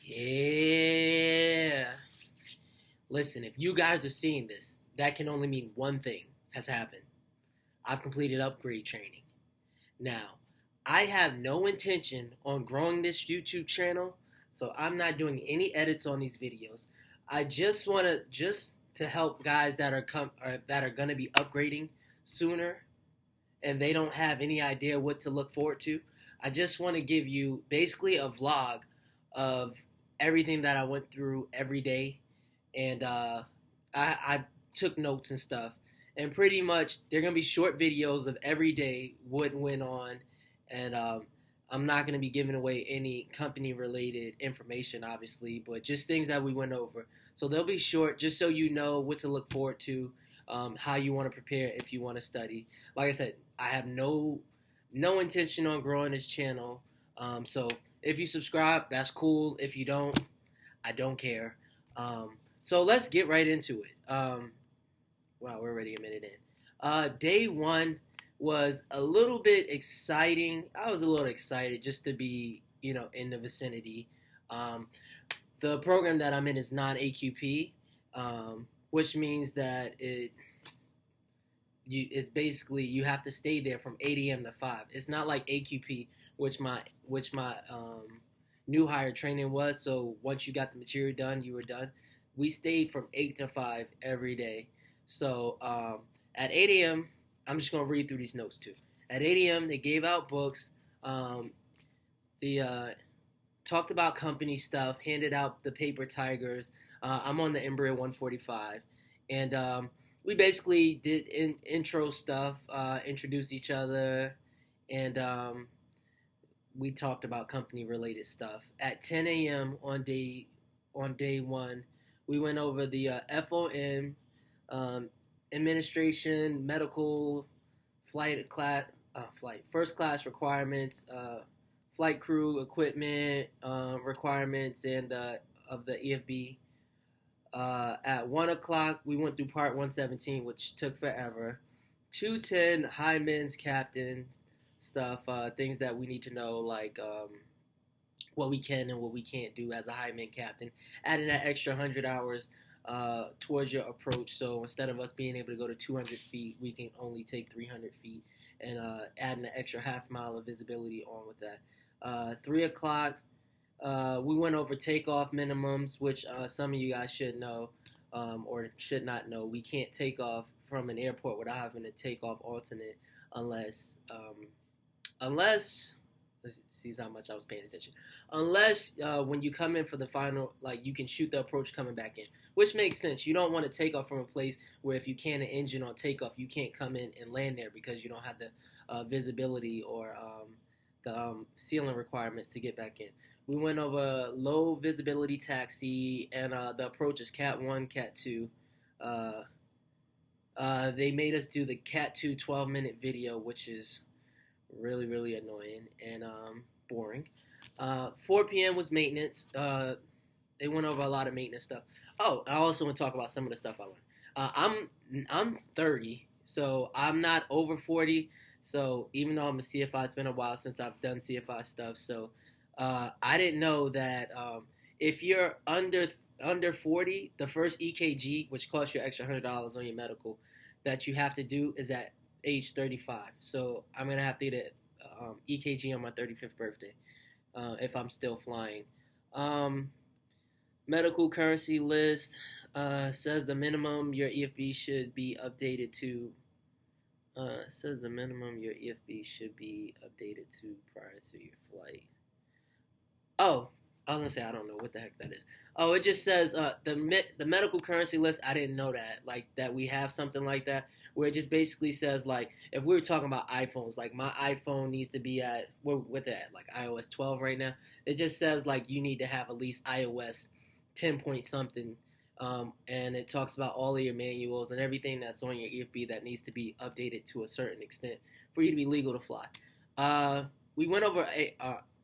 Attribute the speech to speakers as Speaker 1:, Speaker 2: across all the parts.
Speaker 1: Yeah. Listen, if you guys are seeing this, that can only mean one thing has happened. I've completed upgrade training. Now, I have no intention on growing this YouTube channel, so I'm not doing any edits on these videos. I just want to help guys that are going to be upgrading sooner and they don't have any idea what to look forward to. I just want to give you basically a vlog of everything that I went through every day, and I took notes and stuff. And pretty much, they're gonna be short videos of every day what went on, and I'm not gonna be giving away any company-related information, obviously, but just things that we went over. So they'll be short, just so you know what to look forward to, how you want to prepare if you want to study. Like I said, I have no intention on growing this channel. So if you subscribe, that's cool. If you don't, I don't care. So let's get right into it. Wow, we're already a minute in. Day one was a little bit exciting. I was a little excited just to be, in the vicinity. The program that I'm in is non-AQP, which means that it's basically you have to stay there from 8 a.m. to 5. It's not like AQP, which my new hire training was. So once you got the material done, you were done. We stayed from 8 to 5 every day. So at 8 a.m., I'm just going to read through these notes too. At 8 a.m., they gave out books. They talked about company stuff, handed out the paper tigers. I'm on the Embraer 145. And we basically did intro stuff, introduced each other, and we talked about company-related stuff. At 10 a.m. on day one, we went over the FOM, administration, medical, first class requirements, flight crew equipment requirements, and of the EFB. At 1 o'clock, we went through part 117, which took forever. 210, high men's captains stuff, things that we need to know, like what we can and what we can't do as a high men captain. Adding that extra 100 hours towards your approach. So instead of us being able to go to 200 feet, we can only take 300 feet, and adding an extra half mile of visibility on with that. 3 o'clock, we went over takeoff minimums, which some of you guys should know or should not know. We can't take off from an airport without having a takeoff alternate unless let's see how much I was paying attention. Unless when you come in for the final, like you can shoot the approach coming back in, which makes sense. You don't want to take off from a place where if you can an engine on takeoff, you can't come in and land there because you don't have the visibility or the ceiling requirements to get back in. We went over low visibility taxi, and the approach is Cat 1, Cat 2. They made us do the Cat 2 12-minute video, which is really, really annoying and boring. 4 p.m. was maintenance. They went over a lot of maintenance stuff. Oh, I also want to talk about some of the stuff I learned. I'm 30, so I'm not over 40. So even though I'm a CFI, it's been a while since I've done CFI stuff. So I didn't know that if you're under 40, the first EKG, which costs you extra $100 on your medical, that you have to do is at age 35. So I'm gonna have to get an EKG on my 35th birthday if I'm still flying. Medical currency list says the minimum your EFB should be updated to. Says the minimum your EFB should be updated to prior to your flight. Oh, I was gonna say I don't know what the heck that is. Oh, it just says the medical currency list. I didn't know that, like that we have something like that where it just basically says like if we were talking about iPhones, like my iPhone needs to be at what at like iOS 12 right now. It just says like you need to have at least iOS 10 point something, and it talks about all of your manuals and everything that's on your EFB that needs to be updated to a certain extent for you to be legal to fly. We went over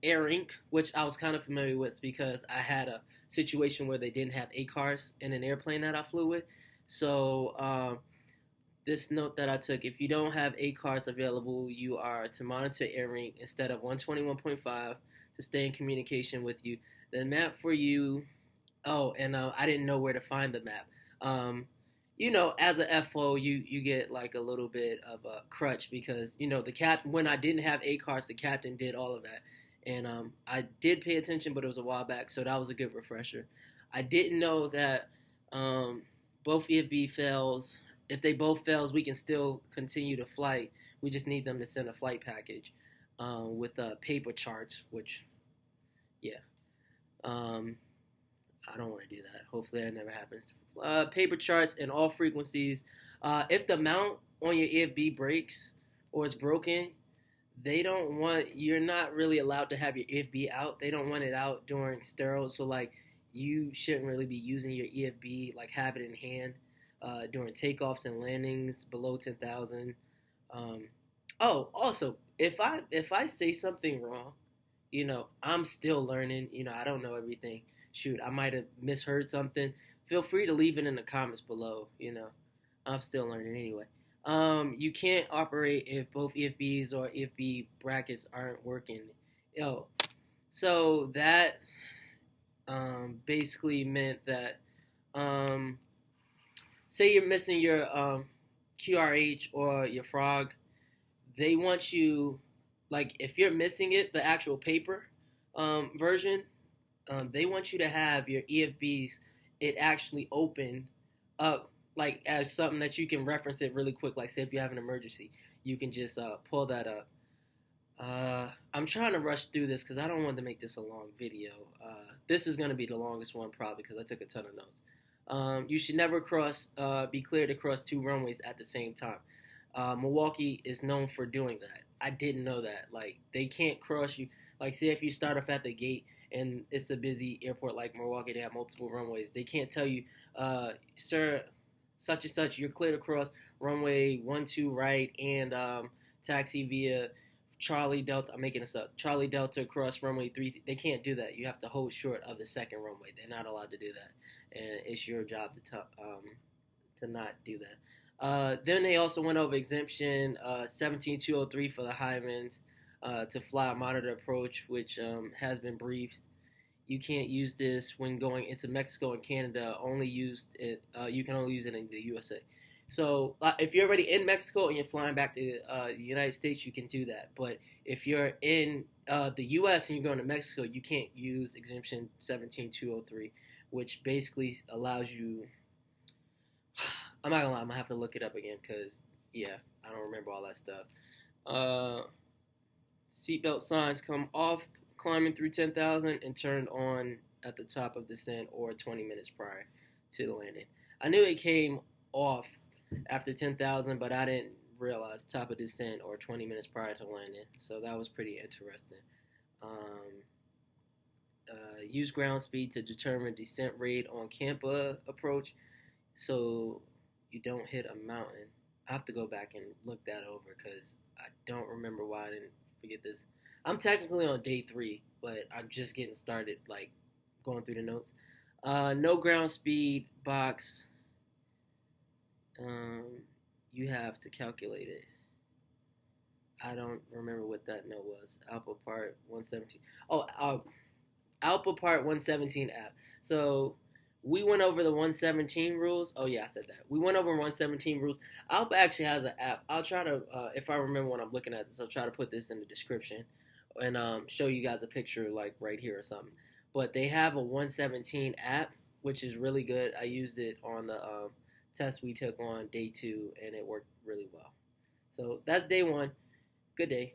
Speaker 1: Air Inc., which I was kind of familiar with because I had a situation where they didn't have ACARs in an airplane that I flew with. So this note that I took, if you don't have ACARs available, you are to monitor Air Inc. instead of 121.5 to stay in communication with you. The map for you. Oh, and I didn't know where to find the map. Um, as a FO, you get like a little bit of a crutch because the captain. When I didn't have A cards, the captain did all of that, and I did pay attention, but it was a while back, so that was a good refresher. I didn't know that um, both EFB fails. If they both fails, we can still continue to flight. We just need them to send a flight package with paper charts, which yeah. Um, I don't want to do that. Hopefully that never happens. Paper charts and all frequencies. If the mount on your EFB breaks or is broken, they don't want. You're not really allowed to have your EFB out. They don't want it out during sterile. So like, you shouldn't really be using your EFB. Like have it in hand during takeoffs and landings below 10,000. Um, also, if I say something wrong, I'm still learning. I don't know everything. Shoot, I might have misheard something. Feel free to leave it in the comments below. I'm still learning anyway. You can't operate if both EFBs or EFB brackets aren't working. Yo, so that basically meant that um, say you're missing your QRH or your frog, they want you like if you're missing it, the actual paper version, they want you to have your EFBs it actually open up like as something that you can reference it really quick. Like say if you have an emergency, you can just pull that up. I'm trying to rush through this because I don't want to make this a long video. This is going to be the longest one probably because I took a ton of notes. You should never be cleared to cross two runways at the same time. Milwaukee is known for doing that. I didn't know that. Like they can't cross you. Like say if you start off at the gate and it's a busy airport like Milwaukee, they have multiple runways. They can't tell you, sir, such and such, you're cleared across runway 12 right and taxi via Charlie Delta. I'm making this up. Charlie Delta across runway 3. They can't do that. You have to hold short of the second runway. They're not allowed to do that, and it's your job to not do that. Then they also went over exemption 17203 for the Hyvens to fly a monitor approach, which has been briefed. You can't use this when going into Mexico and Canada. You can only use it in the USA. So if you're already in Mexico and you're flying back to the United States, you can do that. But if you're in the U.S. and you're going to Mexico, you can't use exemption 17203, which basically allows you. I'm not gonna lie, I'm gonna have to look it up again because yeah, I don't remember all that stuff. Seatbelt signs come off climbing through 10,000 and turned on at the top of descent or 20 minutes prior to the landing. I knew it came off after 10,000, but I didn't realize top of descent or 20 minutes prior to landing. So that was pretty interesting. Use ground speed to determine descent rate on Campa approach so you don't hit a mountain. I have to go back and look that over because I don't remember why I didn't forget this. I'm technically on day 3, but I'm just getting started, like going through the notes. No ground speed box. You have to calculate it. I don't remember what that note was. Alpha part 117. Oh, Alpha part 117 app. So we went over the 117 rules. Oh yeah, I said that. We went over 117 rules. Alpha actually has an app. I'll try to, if I remember when I'm looking at this, I'll try to put this in the description and show you guys a picture like right here or something. But they have a 117 app, which is really good. I used it on the test we took on day 2, and it worked really well. So that's day 1. Good day.